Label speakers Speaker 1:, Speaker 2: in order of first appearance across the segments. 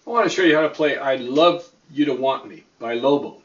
Speaker 1: I want to show you how to play I'd Love You to Want Me by Lobo.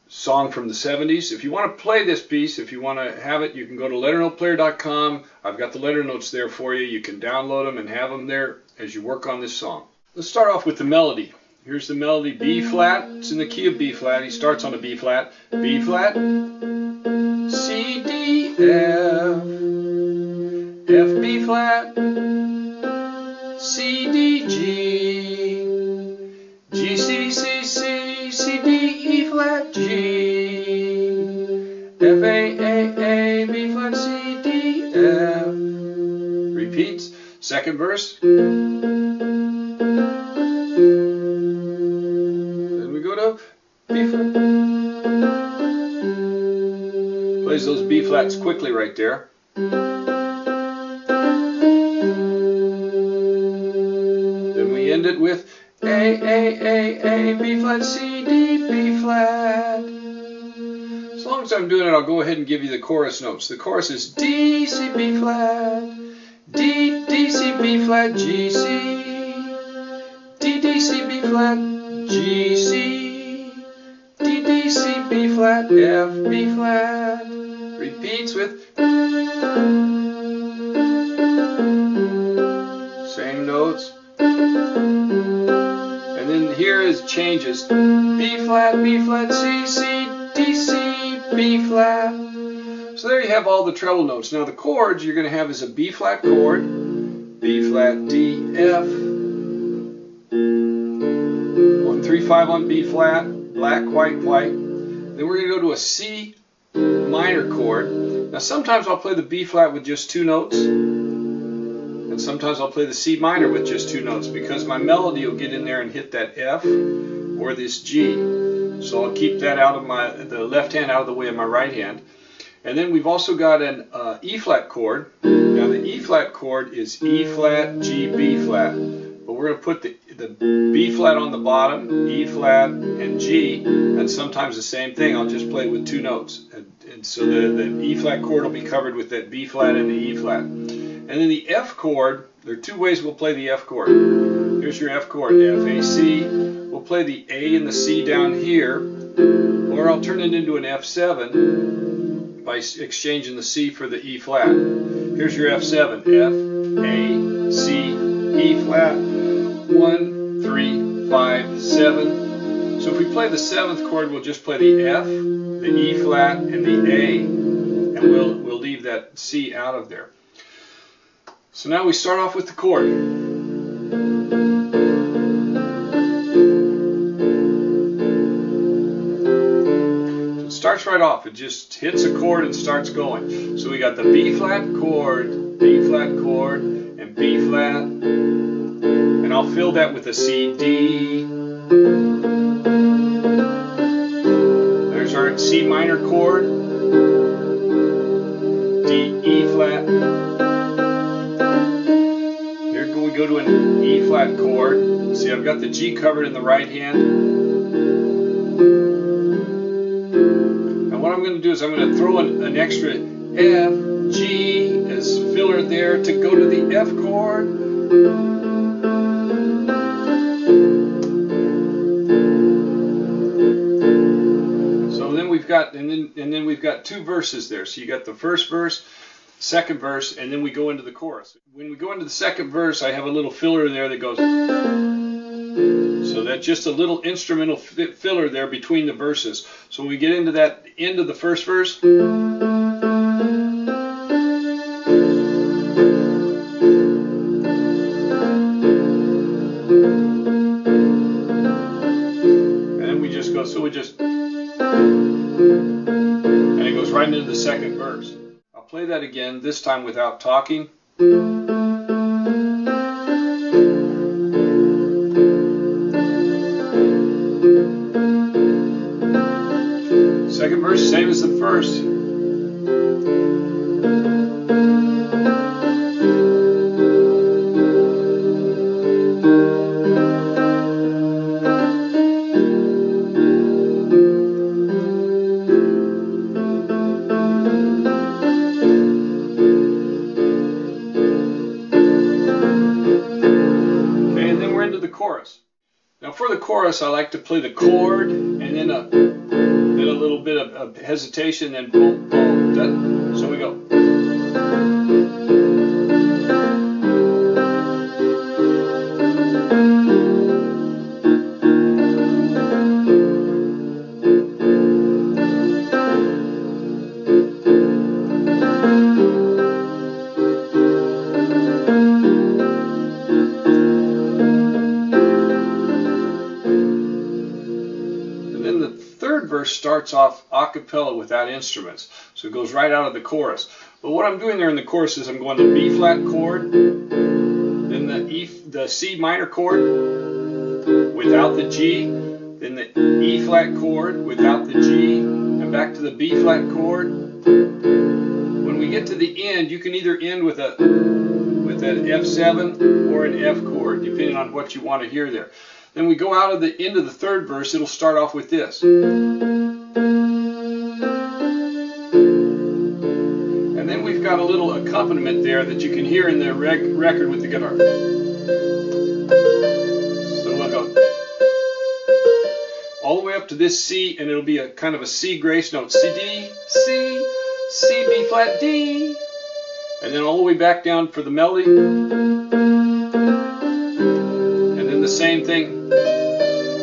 Speaker 1: Song from the 70s. If you want to play this piece, if you want to have it, you can go to LetterNotePlayer.com. I've got the letter notes there for you. You can download them and have them there as you work on this song. Let's start off with the melody. Here's the melody, B flat. It's in the key of B flat. He starts on a B flat. B flat, C, D, F, F, B flat, C, D, G, G, C, C, C, C, D, E flat, G, F, A, B flat, C, D, F. Repeats. Second verse. Then we go to B flat. Plays those B flats quickly right there. Then we end it with A, B flat, C, D, B flat. As long as I'm doing it, I'll go ahead and give you the chorus notes. The chorus is D, C, B flat, D, D, C, B flat, G, C, D, D, C, B flat, G, C, D, D, C, B flat, F, B flat. Repeats with same notes. And then here is changes. B flat, C, C, D, C, B flat. So there you have all the treble notes. Now the chords you're going to have is a B flat chord, B flat, D, F, 1, 3, 5 on B flat, black, white, white. Then we're going to go to a C minor chord. Now sometimes I'll play the B flat with just 2 notes, and sometimes I'll play the C minor with just 2 notes because my melody will get in there and hit that F or this G. So I'll keep that out of the left hand out of the way of my right hand. And then we've also got an E flat chord. Now the E flat chord is E flat, G, B flat. But we're going to put the B flat on the bottom, E flat, and G, and sometimes the same thing. I'll just play it with 2 notes. And so the E flat chord will be covered with that B flat and the E flat. And then the F chord, there are 2 ways we'll play the F chord. Here's your F chord, F, A, C. We'll play the A and the C down here, or I'll turn it into an F7 by exchanging the C for the E flat. Here's your F7, F, A, C, E flat, 1, 3, 5, 7. So if we play the 7th chord, we'll just play the F, the E flat, and the A, and we'll leave that C out of there. So now we start off with the chord. So it starts right off. It just hits a chord and starts going. So we got the B flat chord, and B flat, and I'll fill that with a C, D. There's our C minor chord, D, E flat. Here we go to an E flat chord. See, I've got the G covered in the right hand. And what I'm going to do is I'm going to throw an extra F, G as filler there to go to the F chord. So then we've got and then we've got 2 verses there. So you got the first verse, second verse, and then we go into the chorus. When we go into the second verse, I have a little filler there that goes. So that's just a little instrumental filler there between the verses. So when we get into that end of the first verse, and it goes right into the second verse. I'll play that again, this time without talking. Second verse, same as the first. into the chorus. Now for the chorus, I like to play the chord and then a little bit of hesitation, then boom, boom, done. So we go. Verse starts off a cappella without instruments, so it goes right out of the chorus. But what I'm doing there in the chorus is I'm going the B flat chord, then the C minor chord without the G, then the E flat chord without the G, and back to the B flat chord. When we get to the end, you can either end with an F7 or an F chord, depending on what you want to hear there. Then we go out of the end of the third verse, it'll start off with this. And then we've got a little accompaniment there that you can hear in the record with the guitar. So we'll go all the way up to this C, and it'll be a kind of a C grace note. C, D, C, C, B flat, D. And then all the way back down for the melody. And then the same thing.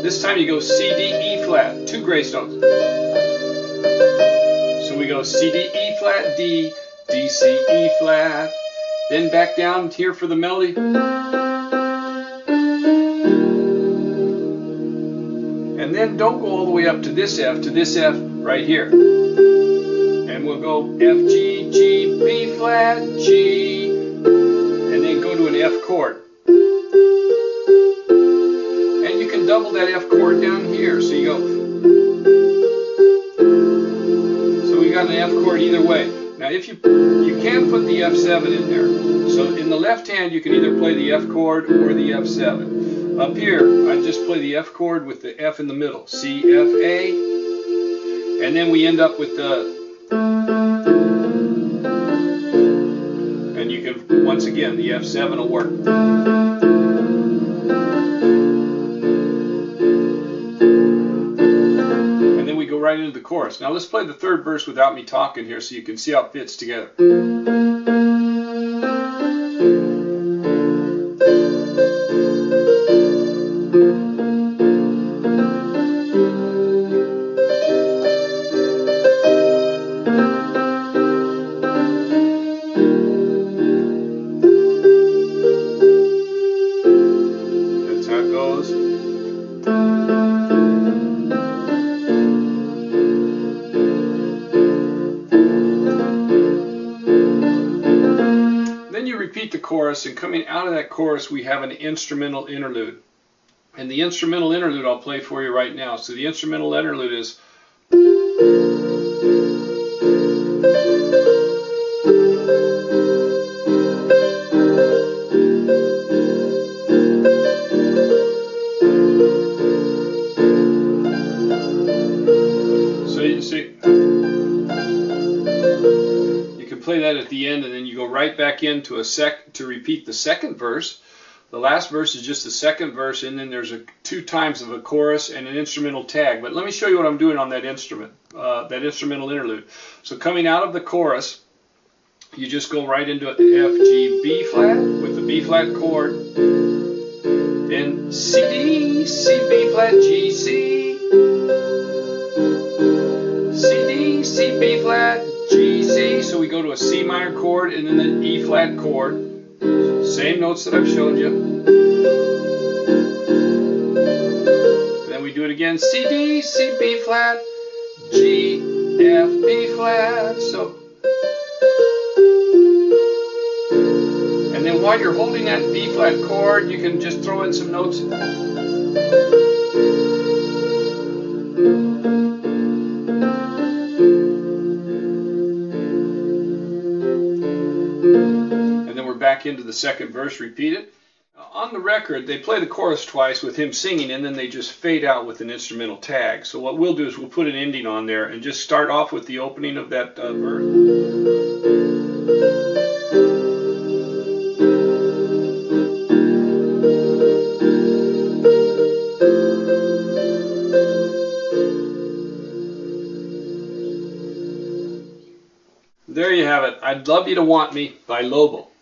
Speaker 1: This time you go C, D, E flat, 2 grace notes. So we go C, D, E flat, D, D, C, E flat. Then back down here for the melody. And then don't go all the way up to this F right here. And we'll go F, G, G, B flat, G. And then go to an F chord. Double that F chord down here, so you go. So we got an F chord either way. Now, if you can put the F7 in there. So in the left hand, you can either play the F chord or the F7. Up here, I just play the F chord with the F in the middle. C, F, A, and then we end up with the. And you can once again the F7 will work. Right into the chorus. Now let's play the third verse without me talking here so you can see how it fits together. That's how it goes. Repeat the chorus, and coming out of that chorus we have an instrumental interlude. And the instrumental interlude I'll play for you right now. So the instrumental interlude is so you see play that at the end, and then you go right back into to repeat the second verse. The last verse is just the second verse, and then there's 2 times of a chorus and an instrumental tag. But let me show you what I'm doing on that instrumental interlude. So coming out of the chorus, you just go right into F, G, B flat with the B flat chord, then C, D, C, B flat, G, C, C, D, C, B flat, G, C, so we go to a C minor chord and then the E flat chord. Same notes that I've showed you. And then we do it again. C, D, C, B flat, G, F, B flat. So, and then while you're holding that B flat chord, you can just throw in some notes. Back into the second verse, repeat it. On the record, they play the chorus twice with him singing, and then they just fade out with an instrumental tag. So what we'll do is we'll put an ending on there and just start off with the opening of that verse. there you have it. I'd Love You to Want Me by Lobo.